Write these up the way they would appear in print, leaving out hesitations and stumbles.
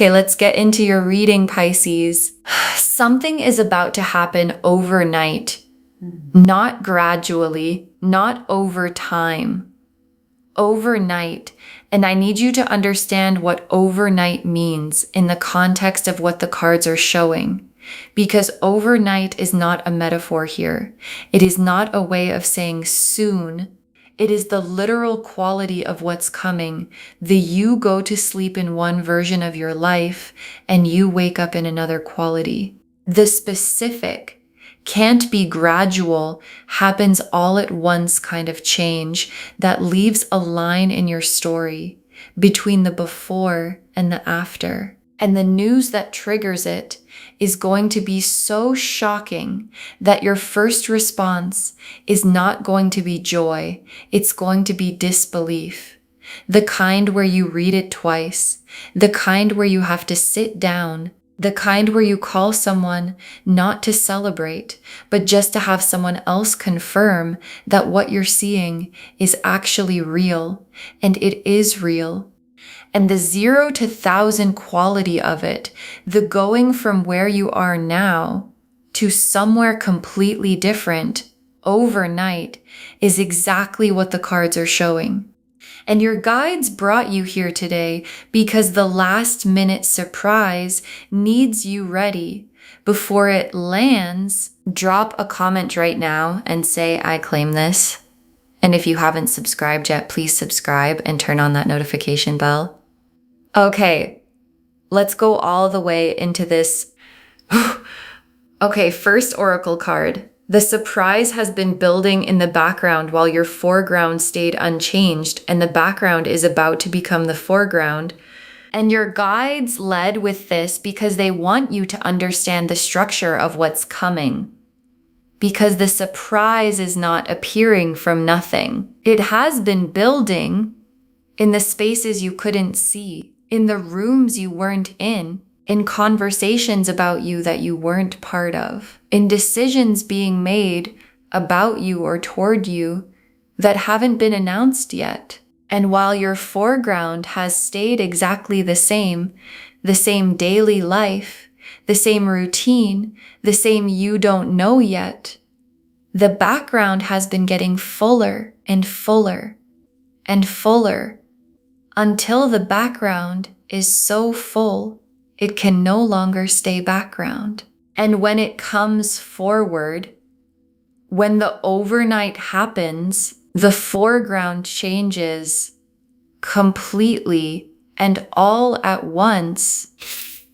Okay, let's get into your reading, Pisces. Something is about to happen overnight, not gradually, not over time. Overnight. And I need you to understand what overnight means in the context of what the cards are showing. Because overnight is not a metaphor here. It is not a way of saying soon. It is the literal quality of what's coming. You go to sleep in one version of your life and you wake up in another quality. The specific can't be gradual, happens all at once kind of change that leaves a line in your story between the before and the after. And the news that triggers it is going to be so shocking that your first response is not going to be joy. It's going to be disbelief. The kind where you read it twice, the kind where you have to sit down, the kind where you call someone not to celebrate, but just to have someone else confirm that what you're seeing is actually real, and it is real. And the 0 to 1,000 quality of it, the going from where you are now to somewhere completely different overnight, is exactly what the cards are showing. And your guides brought you here today because the last minute surprise needs you ready. Before it lands, drop a comment right now and say, I claim this. And if you haven't subscribed yet, please subscribe and turn on that notification bell. Okay, let's go all the way into this. Okay, first oracle card. The surprise has been building in the background while your foreground stayed unchanged, and the background is about to become the foreground. And your guides led with this because they want you to understand the structure of what's coming. Because the surprise is not appearing from nothing. It has been building in the spaces you couldn't see, in the rooms you weren't in conversations about you that you weren't part of, in decisions being made about you or toward you that haven't been announced yet. And while your foreground has stayed exactly the same daily life, the same routine, the same you don't know yet, the background has been getting fuller and fuller and fuller until the background is so full it can no longer stay background. And when it comes forward, when the overnight happens, the foreground changes completely and all at once.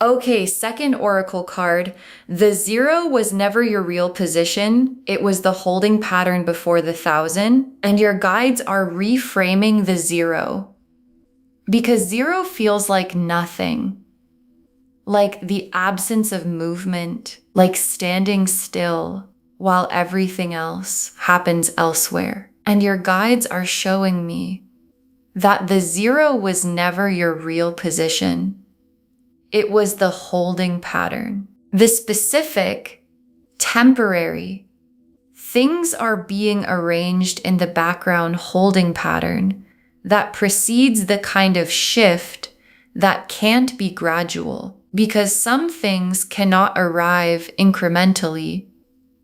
Okay, second oracle card. The 0 was never your real position. It was the holding pattern before the 1,000. And your guides are reframing the 0. Because 0 feels like nothing. Like the absence of movement, like standing still while everything else happens elsewhere. And your guides are showing me that the 0 was never your real position. It was the holding pattern. The specific, temporary, things are being arranged in the background holding pattern that precedes the kind of shift that can't be gradual. Because some things cannot arrive incrementally,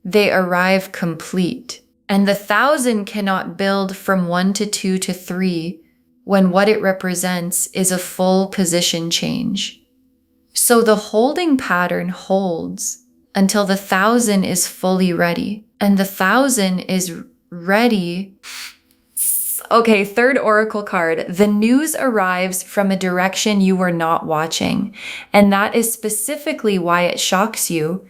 they arrive complete. And the 1,000 cannot build from 1 to 2 to 3 when what it represents is a full position change. So the holding pattern holds until the 1,000 is fully ready. And the 1,000 is ready. Okay, third oracle card. The news arrives from a direction you were not watching, and that is specifically why it shocks you.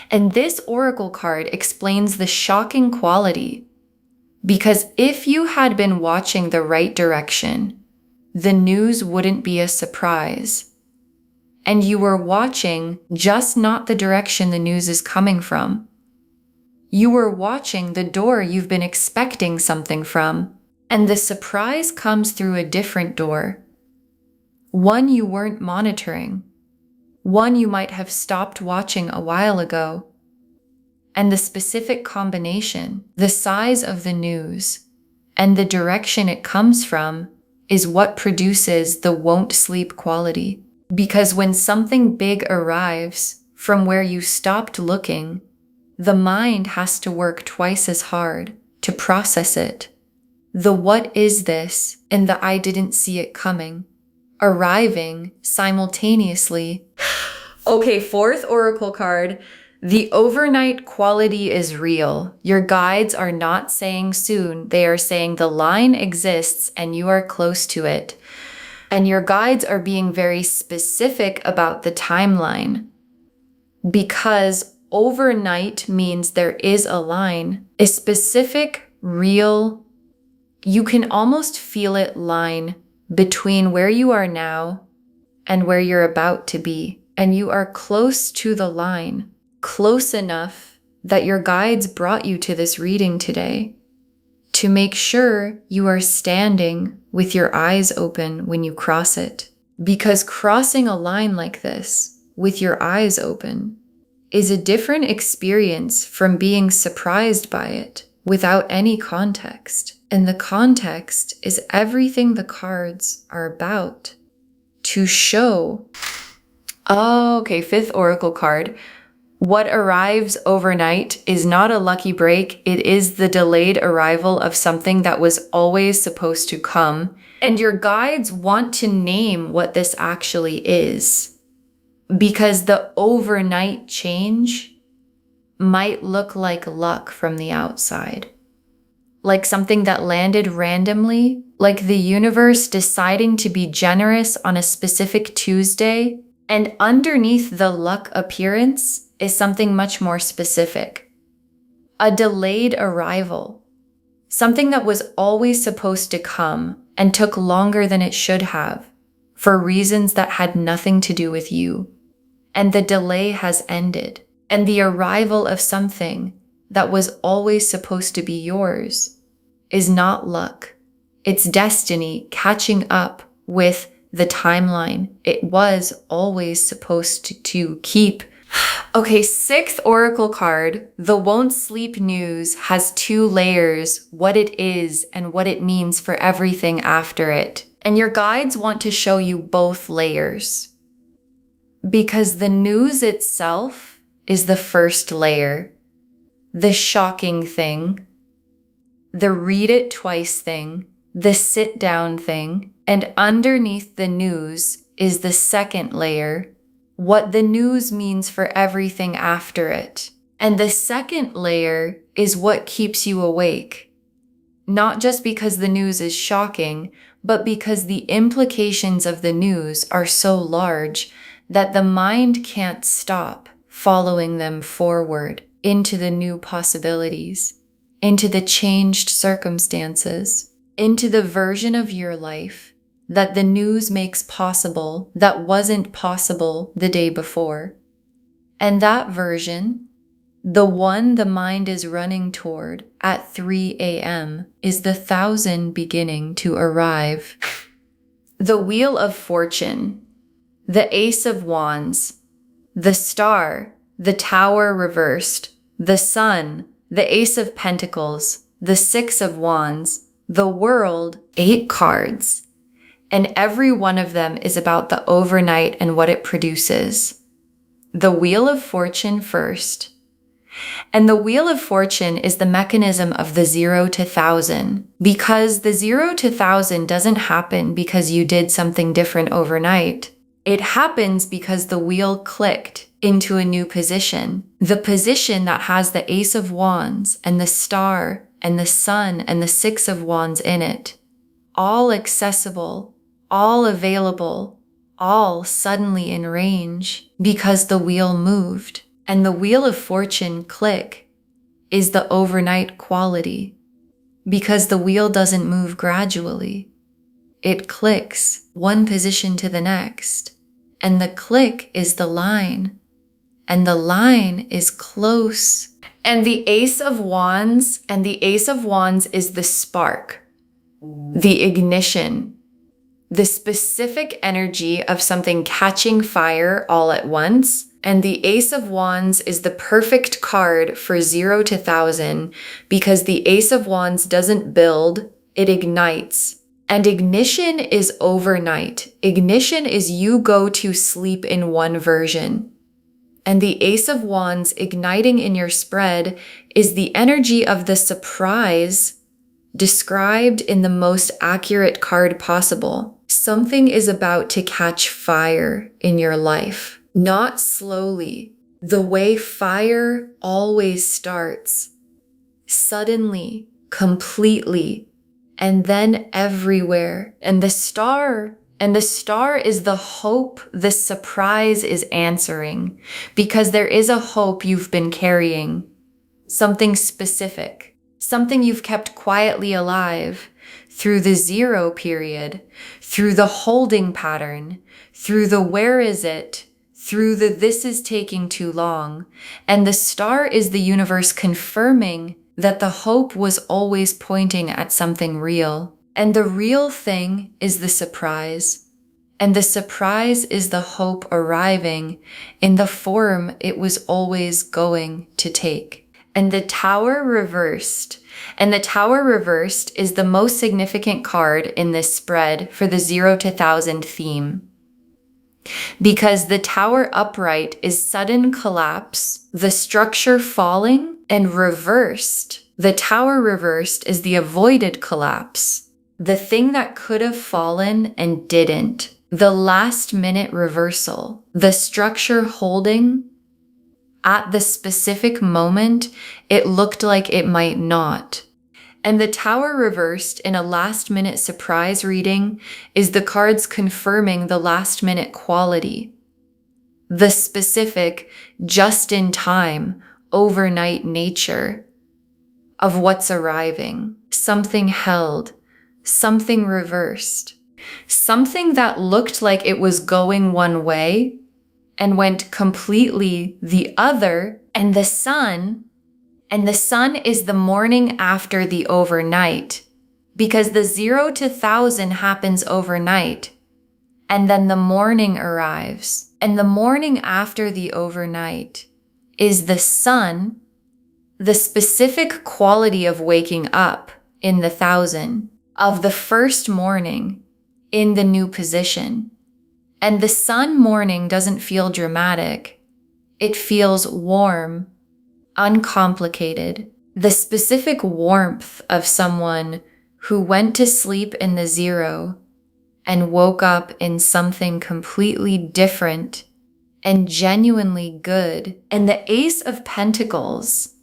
And this oracle card explains the shocking quality, because if you had been watching the right direction, the news wouldn't be a surprise. And you were watching just not the direction the news is coming from. You were watching the door you've been expecting something from. And the surprise comes through a different door. One you weren't monitoring. One you might have stopped watching a while ago. And the specific combination, the size of the news, and the direction it comes from is what produces the won't sleep quality. Because when something big arrives from where you stopped looking, the mind has to work twice as hard to process it. The what is this and the I didn't see it coming, arriving simultaneously. Okay, fourth oracle card. The overnight quality is real. Your guides are not saying soon. They are saying the line exists and you are close to it. And your guides are being very specific about the timeline, because overnight means there is a line, a specific, real, you can almost feel it line between where you are now and where you're about to be. And you are close to the line, close enough that your guides brought you to this reading today to make sure you are standing with your eyes open when you cross it. Because crossing a line like this with your eyes open is a different experience from being surprised by it without any context. And the context is everything the cards are about to show. Okay, fifth oracle card. What arrives overnight is not a lucky break. It is the delayed arrival of something that was always supposed to come. And your guides want to name what this actually is, because the overnight change might look like luck from the outside. Like something that landed randomly, like the universe deciding to be generous on a specific Tuesday, and underneath the luck appearance is something much more specific. A delayed arrival. Something that was always supposed to come and took longer than it should have for reasons that had nothing to do with you. And the delay has ended. And the arrival of something that was always supposed to be yours is not luck. It's destiny catching up with the timeline it was always supposed to keep. Okay, sixth oracle card. The won't sleep news has two layers, what it is and what it means for everything after it. And your guides want to show you both layers, because the news itself is the first layer, the shocking thing, the read it twice thing, the sit down thing, and underneath the news is the second layer, what the news means for everything after it. And the second layer is what keeps you awake. Not just because the news is shocking, but because the implications of the news are so large that the mind can't stop following them forward into the new possibilities, into the changed circumstances, into the version of your life that the news makes possible that wasn't possible the day before. And that version, the one the mind is running toward at 3 a.m., is the 1,000 beginning to arrive. The Wheel of Fortune, the Ace of Wands, the Star, the Tower reversed, the Sun, the Ace of Pentacles, the Six of Wands, the World, 8 cards. And every one of them is about the overnight and what it produces. The Wheel of Fortune first. And the Wheel of Fortune is the mechanism of the 0 to 1,000, because the 0 to 1,000 doesn't happen because you did something different overnight. It happens because the wheel clicked into a new position. The position that has the Ace of Wands and the Star and the Sun and the Six of Wands in it. All accessible, all available, all suddenly in range because the wheel moved. And the Wheel of Fortune click is the overnight quality, because the wheel doesn't move gradually. It clicks one position to the next, and the click is the line, and the line is close. And the Ace of Wands, and the Ace of Wands is the spark, the ignition, the specific energy of something catching fire all at once. And the Ace of Wands is the perfect card for 0 to 1,000, because the Ace of Wands doesn't build, it ignites. And ignition is overnight. Ignition is you go to sleep in one version. And the Ace of Wands igniting in your spread is the energy of the surprise described in the most accurate card possible. Something is about to catch fire in your life, not slowly, the way fire always starts, suddenly, completely, and then everywhere. And the star is the hope the surprise is answering, because there is a hope you've been carrying, something specific, something you've kept quietly alive through the 0 period, through the holding pattern, through the where is it, through the this is taking too long. And the star is the universe confirming that the hope was always pointing at something real. And the real thing is the surprise. And the surprise is the hope arriving in the form it was always going to take. And the Tower reversed. And the Tower reversed is the most significant card in this spread for the 0 to 1000 theme. Because the Tower upright is sudden collapse, the structure falling, and reversed. The Tower reversed is the avoided collapse, the thing that could have fallen and didn't, the last minute reversal, the structure holding. At the specific moment, it looked like it might not. And the Tower reversed in a last-minute surprise reading is the cards confirming the last-minute quality, the specific, just-in-time, overnight nature of what's arriving. Something held, something reversed, something that looked like it was going one way and went completely the other. And the sun is the morning after the overnight, because the 0 to 1000 happens overnight, and then the morning arrives. And the morning after the overnight is the sun, the specific quality of waking up in the 1000, of the first morning in the new position. And the sun morning doesn't feel dramatic. It feels warm, uncomplicated, the specific warmth of someone who went to sleep in the 0 and woke up in something completely different and genuinely good. And the Ace of Pentacles.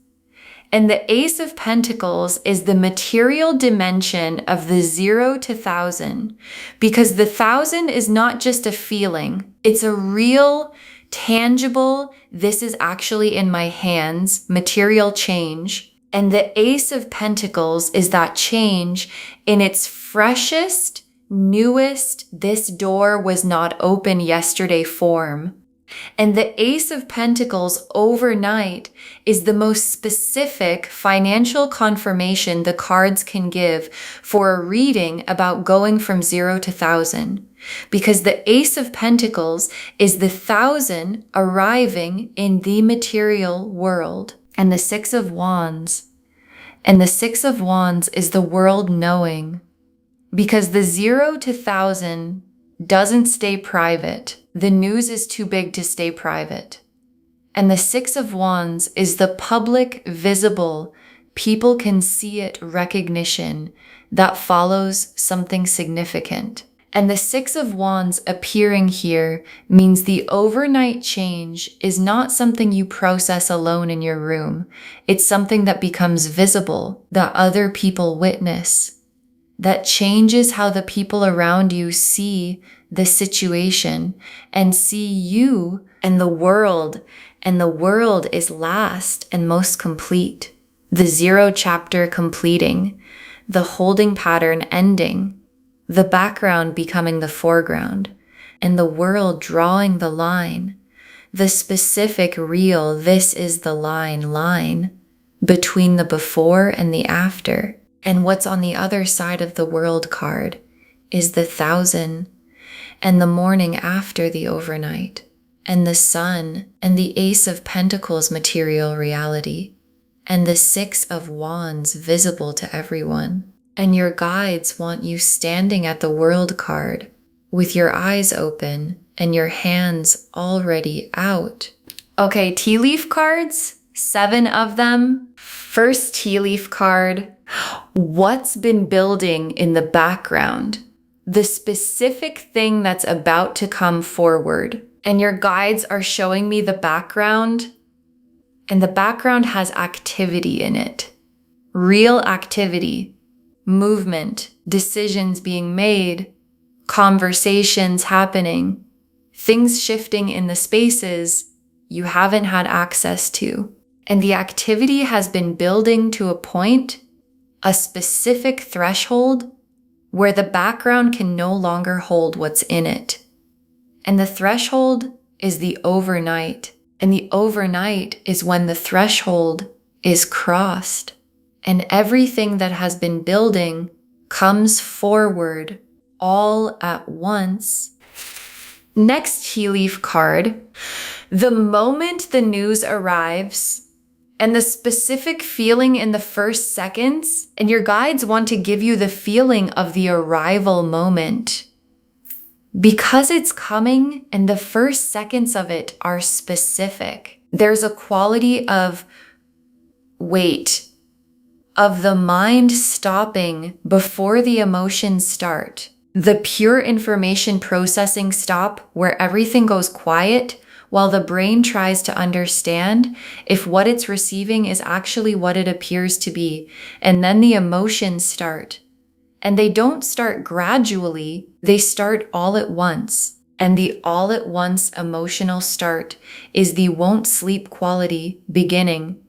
And the Ace of Pentacles is the material dimension of the 0 to 1000, because the 1000 is not just a feeling. It's a real, tangible, this is actually in my hands, material change. And the Ace of Pentacles is that change in its freshest, newest, this door was not open yesterday form. And the Ace of Pentacles overnight is the most specific financial confirmation the cards can give for a reading about going from 0 to 1000. Because the Ace of Pentacles is the 1000 arriving in the material world. And the Six of Wands. And the Six of Wands is the world knowing. Because the 0 to 1000 doesn't stay private. The news is too big to stay private. And the Six of Wands is the public, visible, people can see it recognition that follows something significant. And the Six of Wands appearing here means the overnight change is not something you process alone in your room. It's something that becomes visible, that other people witness, that changes how the people around you see the situation and see you and the world is last and most complete. The 0 chapter completing, the holding pattern ending, the background becoming the foreground, and the world drawing the line, the specific real this is the line between the before and the after. And what's on the other side of the world card is the 1000 and the morning after the overnight, and the sun, and the Ace of Pentacles material reality, and the Six of Wands visible to everyone. And your guides want you standing at the World card with your eyes open and your hands already out. Okay, tea leaf cards, 7 of them. First tea leaf card, what's been building in the background? The specific thing that's about to come forward. And your guides are showing me the background, and the background has activity in it. Real activity. Movement, decisions being made, conversations happening, things shifting in the spaces you haven't had access to. And the activity has been building to a point, a specific threshold, where the background can no longer hold what's in it. And the threshold is the overnight. And the overnight is when the threshold is crossed. And everything that has been building comes forward all at once. Next tea leaf card, the moment the news arrives and the specific feeling in the first seconds, and your guides want to give you the feeling of the arrival moment. Because it's coming and the first seconds of it are specific, there's a quality of wait, of the mind stopping before the emotions start. The pure information processing stop where everything goes quiet while the brain tries to understand if what it's receiving is actually what it appears to be. And then the emotions start. And they don't start gradually, they start all at once. And the all at once emotional start is the won't sleep quality beginning.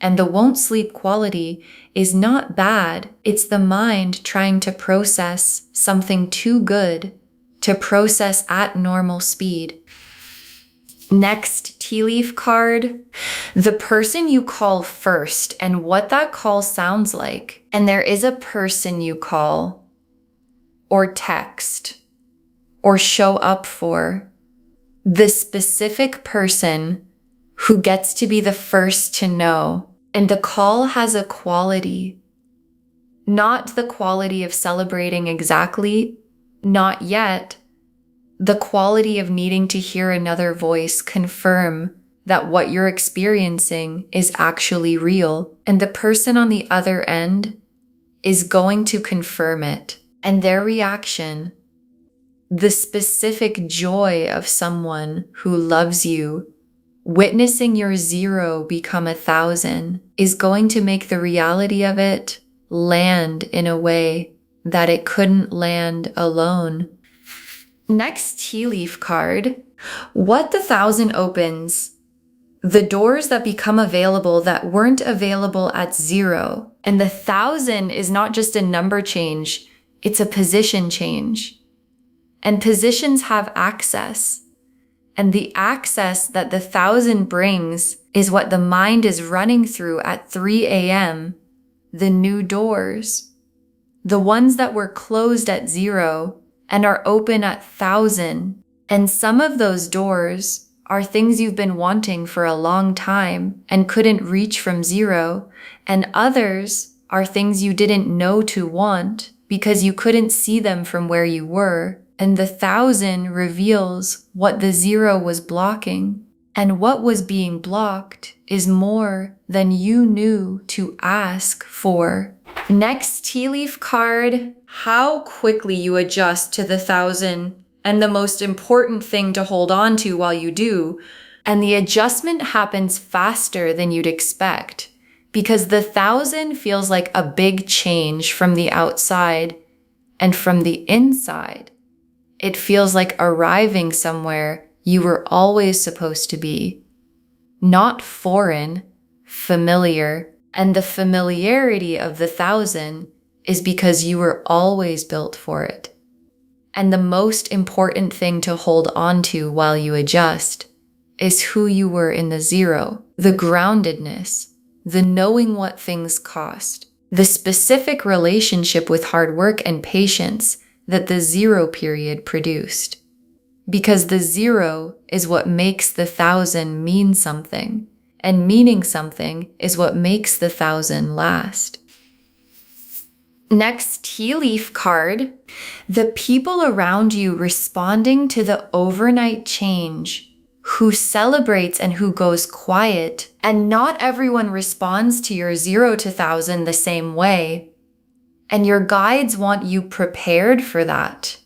And the won't sleep quality is not bad. It's the mind trying to process something too good to process at normal speed. Next tea leaf card, the person you call first and what that call sounds like. And there is a person you call or text or show up for. The specific person who gets to be the first to know. And the call has a quality, not the quality of celebrating exactly, not yet, the quality of needing to hear another voice confirm that what you're experiencing is actually real. And the person on the other end is going to confirm it. And their reaction, the specific joy of someone who loves you, witnessing your 0 become 1,000 is going to make the reality of it land in a way that it couldn't land alone. Next tea leaf card, what the 1,000 opens, the doors that become available that weren't available at 0. And the 1,000 is not just a number change, it's a position change. And positions have access. And the access that the 1,000 brings is what the mind is running through at 3 a.m., the new doors, the ones that were closed at 0 and are open at 1,000. And some of those doors are things you've been wanting for a long time and couldn't reach from 0. And others are things you didn't know to want because you couldn't see them from where you were. And the 1,000 reveals what the 0 was blocking. And what was being blocked is more than you knew to ask for. Next tea leaf card, how quickly you adjust to the 1,000 and the most important thing to hold on to while you do. And the adjustment happens faster than you'd expect because the 1,000 feels like a big change from the outside and from the inside. It feels like arriving somewhere you were always supposed to be. Not foreign, familiar. And the familiarity of the 1,000 is because you were always built for it. And the most important thing to hold on to while you adjust is who you were in the 0. The groundedness, the knowing what things cost, the specific relationship with hard work and patience that the 0 period produced. Because the 0 is what makes the 1,000 mean something, and meaning something is what makes the 1,000 last. Next tea leaf card, the people around you responding to the overnight change, who celebrates and who goes quiet. And not everyone responds to your 0 to 1,000 the same way. And your guides want you prepared for that.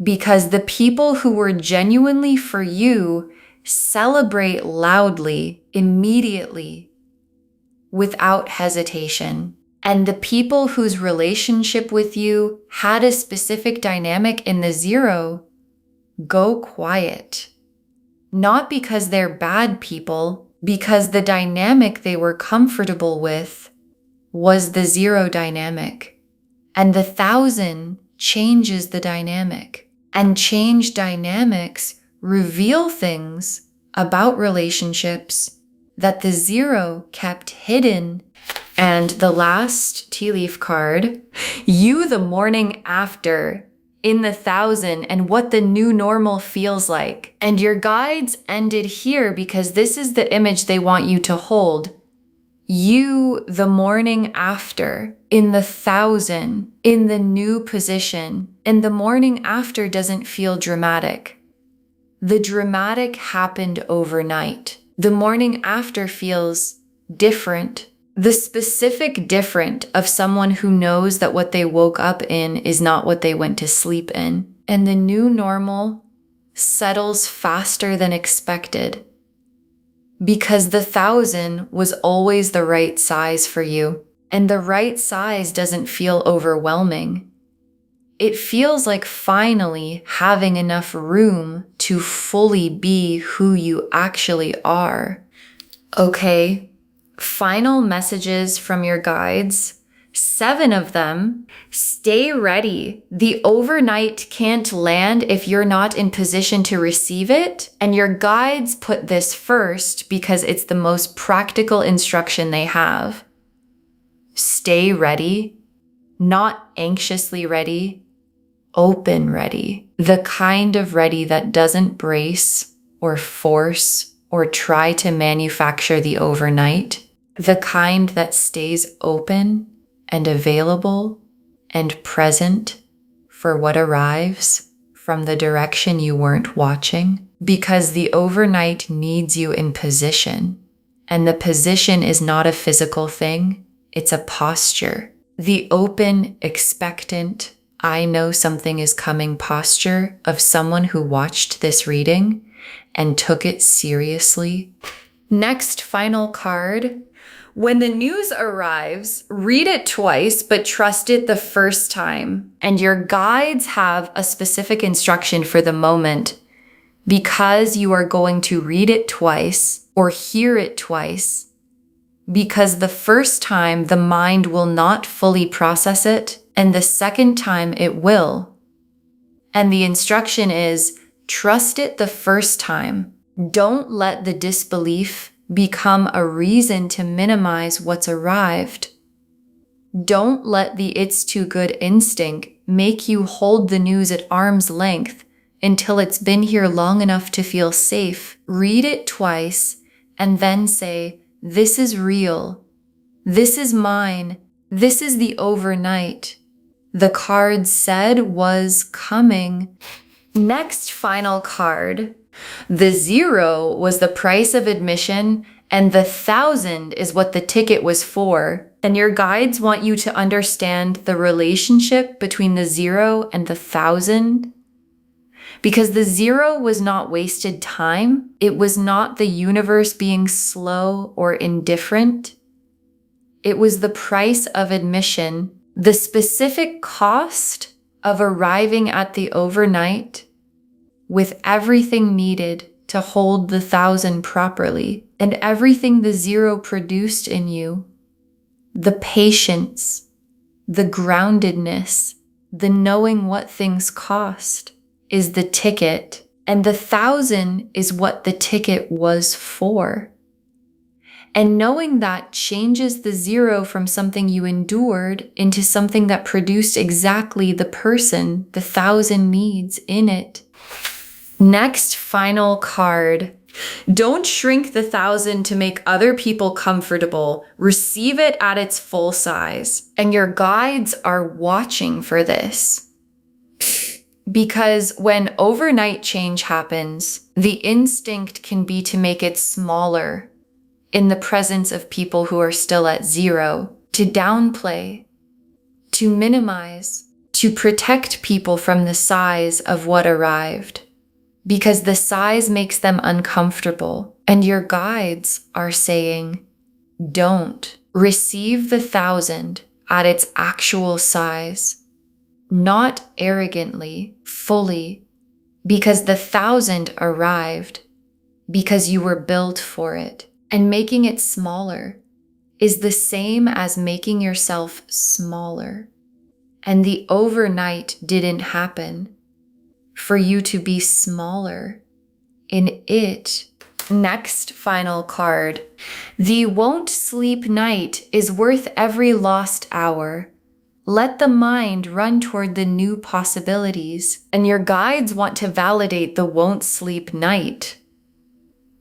Because the people who were genuinely for you celebrate loudly, immediately, without hesitation. And the people whose relationship with you had a specific dynamic in the 0 go quiet. Not because they're bad people, because the dynamic they were comfortable with was the 0 dynamic. And the 1,000 changes the dynamic. And change dynamics reveal things about relationships that the 0 kept hidden. And the last tea leaf card, you the morning after, in the 1,000, and what the new normal feels like. And your guides ended here because this is the image they want you to hold. You the morning after, in the 1,000, in the new position. And the morning after doesn't feel dramatic. The dramatic happened overnight. The morning after feels different. The specific different of someone who knows that what they woke up in is not what they went to sleep in. And the new normal settles faster than expected. Because the 1,000 was always the right size for you. And the right size doesn't feel overwhelming. It feels like finally having enough room to fully be who you actually are. Okay. Final messages from your guides, 7 of them. Stay ready. The overnight can't land if you're not in position to receive it. And your guides put this first because it's the most practical instruction they have. Stay ready, not anxiously ready, open ready. The kind of ready that doesn't brace or force or try to manufacture the overnight. The kind that stays open and available and present for what arrives from the direction you weren't watching. Because the overnight needs you in position. And the position is not a physical thing, it's a posture. The open, expectant, I know something is coming posture of someone who watched this reading and took it seriously. Next final card. When the news arrives, read it twice, but trust it the first time. And your guides have a specific instruction for the moment because you are going to read it twice or hear it twice. Because the first time the mind will not fully process it, and the second time it will. And the instruction is, trust it the first time. Don't let the disbelief become a reason to minimize what's arrived. Don't let the it's too good instinct make you hold the news at arm's length until it's been here long enough to feel safe. Read it twice and then say, this is real. This is mine. This is the overnight. The card said was coming. Next final card. The 0 was the price of admission, and the 1,000 is what the ticket was for. And your guides want you to understand the relationship between the 0 and the 1,000. Because the 0 was not wasted time. It was not the universe being slow or indifferent. It was the price of admission, the specific cost of arriving at the overnight with everything needed to hold the 1,000 properly, and everything the 0 produced in you. The patience, the groundedness, the knowing what things cost is the ticket, and the 1,000 is what the ticket was for. And knowing that changes the 0 from something you endured into something that produced exactly the person the 1,000 needs in it. Next, final card. Don't shrink the 1,000 to make other people comfortable. Receive it at its full size. And your guides are watching for this. Because when overnight change happens, the instinct can be to make it smaller in the presence of people who are still at 0, to downplay, to minimize, to protect people from the size of what arrived. Because the size makes them uncomfortable. And your guides are saying, don't. Receive the 1,000 at its actual size. Not arrogantly, fully, because the 1,000 arrived because you were built for it. And making it smaller is the same as making yourself smaller. And the overnight didn't happen for you to be smaller in it. Next final card. The won't sleep night is worth every lost hour. Let the mind run toward the new possibilities. And your guides want to validate the won't sleep night.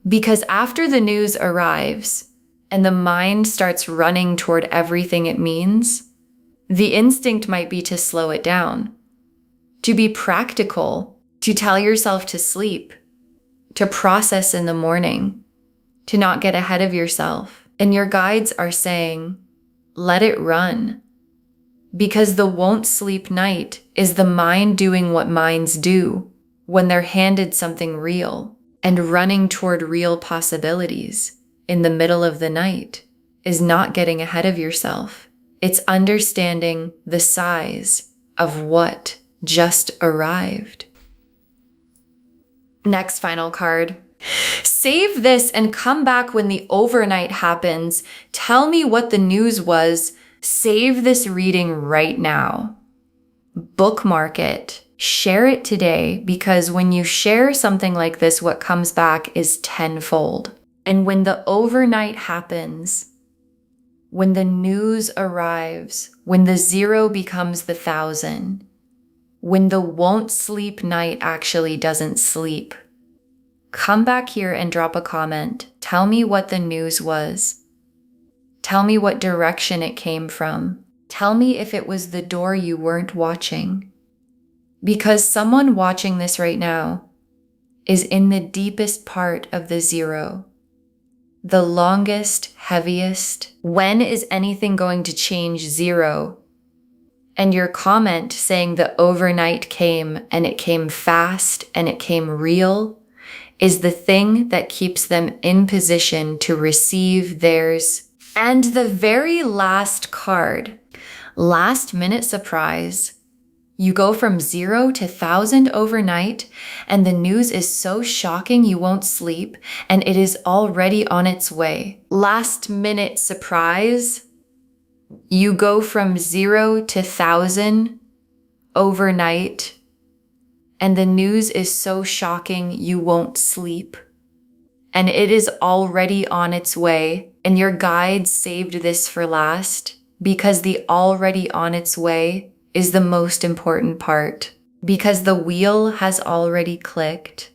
Because after the news arrives and the mind starts running toward everything it means, the instinct might be to slow it down, to be practical, to tell yourself to sleep, to process in the morning, to not get ahead of yourself. And your guides are saying, let it run. Because the won't sleep night is the mind doing what minds do when they're handed something real. And running toward real possibilities in the middle of the night is not getting ahead of yourself. It's understanding the size of what just arrived. Next final card. Save this and come back when the overnight happens. Tell me what the news was. Save this reading right now. Bookmark it. Share it today, because when you share something like this, what comes back is tenfold. And when the overnight happens, when the news arrives, when the 0 becomes the 1,000, when the won't sleep night actually doesn't sleep, come back here and drop a comment. Tell me what the news was. Tell me what direction it came from. Tell me if it was the door you weren't watching. Because someone watching this right now is in the deepest part of the 0, the longest, heaviest. When is anything going to change 0? And your comment saying the overnight came and it came fast and it came real is the thing that keeps them in position to receive theirs. And the very last card, last minute surprise. You go from 0 to 1,000 overnight, and the news is so shocking you won't sleep, and it is already on its way. Last minute surprise. You go from 0 to 1,000 overnight, and the news is so shocking you won't sleep. And it is already on its way, and your guides saved this for last, because the already on its way is the most important part, because the wheel has already clicked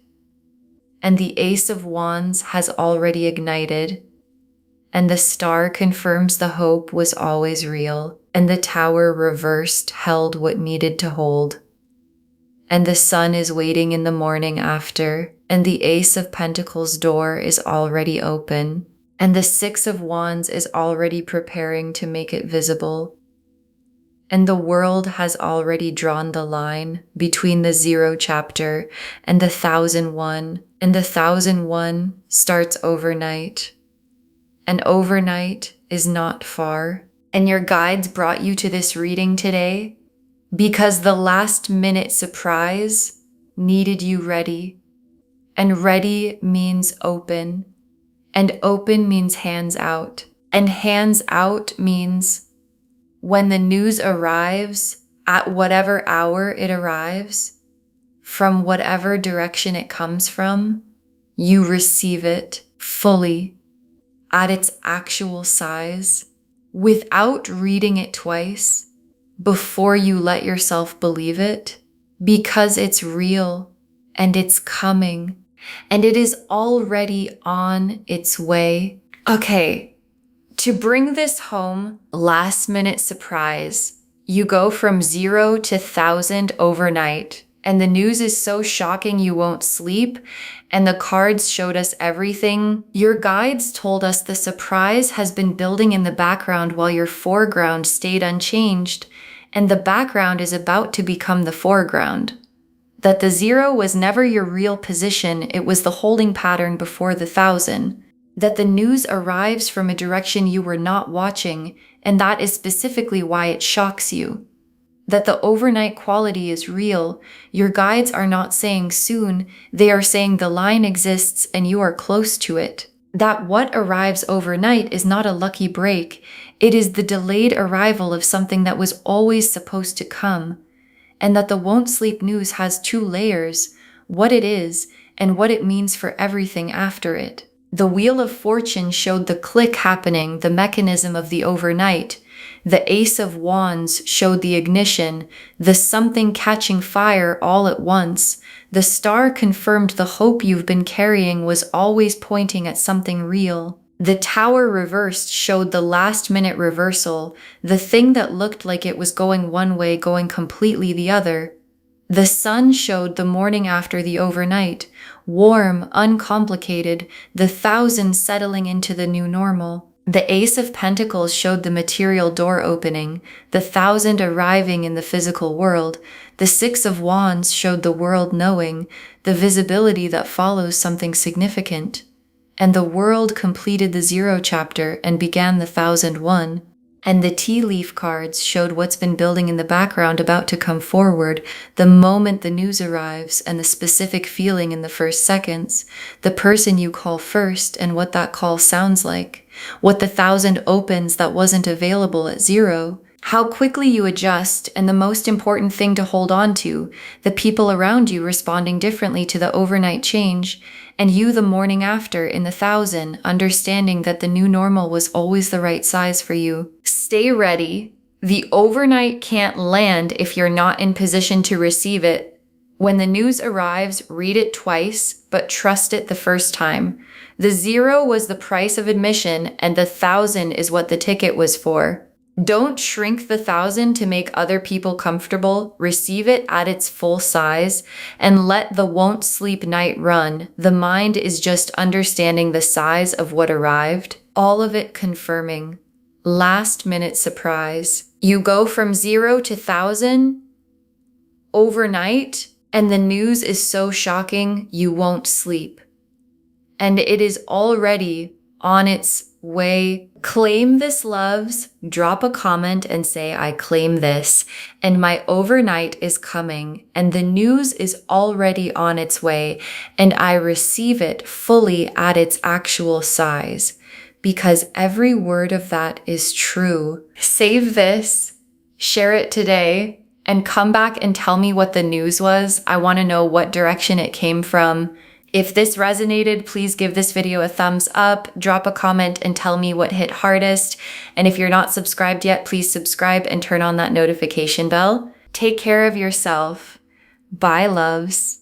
and the Ace of Wands has already ignited, and the star confirms the hope was always real, and the Tower reversed held what needed to hold, and the sun is waiting in the morning after, and the Ace of Pentacles door is already open, and the Six of Wands is already preparing to make it visible. And the world has already drawn the line between the 0 chapter and the 1,001. And the 1,001 starts overnight. And overnight is not far. And your guides brought you to this reading today because the last minute surprise needed you ready. And ready means open. And open means hands out. And hands out means when the news arrives, at whatever hour it arrives, from whatever direction it comes from, you receive it fully, at its actual size, without reading it twice, before you let yourself believe it, because it's real and it's coming, and it is already on its way. Okay, to bring this home, last minute surprise. You go from 0 to 1,000 overnight, and the news is so shocking you won't sleep, and the cards showed us everything. Your guides told us the surprise has been building in the background while your foreground stayed unchanged, and the background is about to become the foreground. That the 0 was never your real position, it was the holding pattern before the 1,000. That the news arrives from a direction you were not watching, and that is specifically why it shocks you. That the overnight quality is real. Your guides are not saying soon, they are saying the line exists and you are close to it. That what arrives overnight is not a lucky break, it is the delayed arrival of something that was always supposed to come. And that the won't sleep news has 2 layers, what it is and what it means for everything after it. The Wheel of Fortune showed the click happening, the mechanism of the overnight. The Ace of Wands showed the ignition, the something catching fire all at once. The Star confirmed the hope you've been carrying was always pointing at something real. The Tower reversed showed the last-minute reversal, the thing that looked like it was going one way going completely the other. The Sun showed the morning after the overnight, warm, uncomplicated, the 1,000 settling into the new normal. The Ace of Pentacles showed the material door opening, the 1,000 arriving in the physical world. The 6 of Wands showed the world knowing, the visibility that follows something significant. And the world completed the 0 chapter and began the 1,001. And the tea leaf cards showed what's been building in the background about to come forward, the moment the news arrives and the specific feeling in the first seconds, the person you call first and what that call sounds like, what the 1,000 opens that wasn't available at 0, how quickly you adjust, and the most important thing to hold on to, the people around you responding differently to the overnight change, and you the morning after in the 1,000, understanding that the new normal was always the right size for you. Stay ready. The overnight can't land if you're not in position to receive it. When the news arrives, read it twice, but trust it the first time. The 0 was the price of admission, and the 1,000 is what the ticket was for. Don't shrink the 1,000 to make other people comfortable. Receive it at its full size and let the won't sleep night run. The mind is just understanding the size of what arrived, all of it confirming. Last minute surprise. You go from 0 to 1,000 overnight, and the news is so shocking you won't sleep. And it is already on its way. Claim this, loves. Drop a comment and say, I claim this, and my overnight is coming, and the news is already on its way, and I receive it fully at its actual size, because every word of that is true. Save this, share it today, and come back and tell me what the news was. I want to know what direction it came from. If this resonated, please give this video a thumbs up, drop a comment and tell me what hit hardest. And if you're not subscribed yet, please subscribe and turn on that notification bell. Take care of yourself. Bye, loves.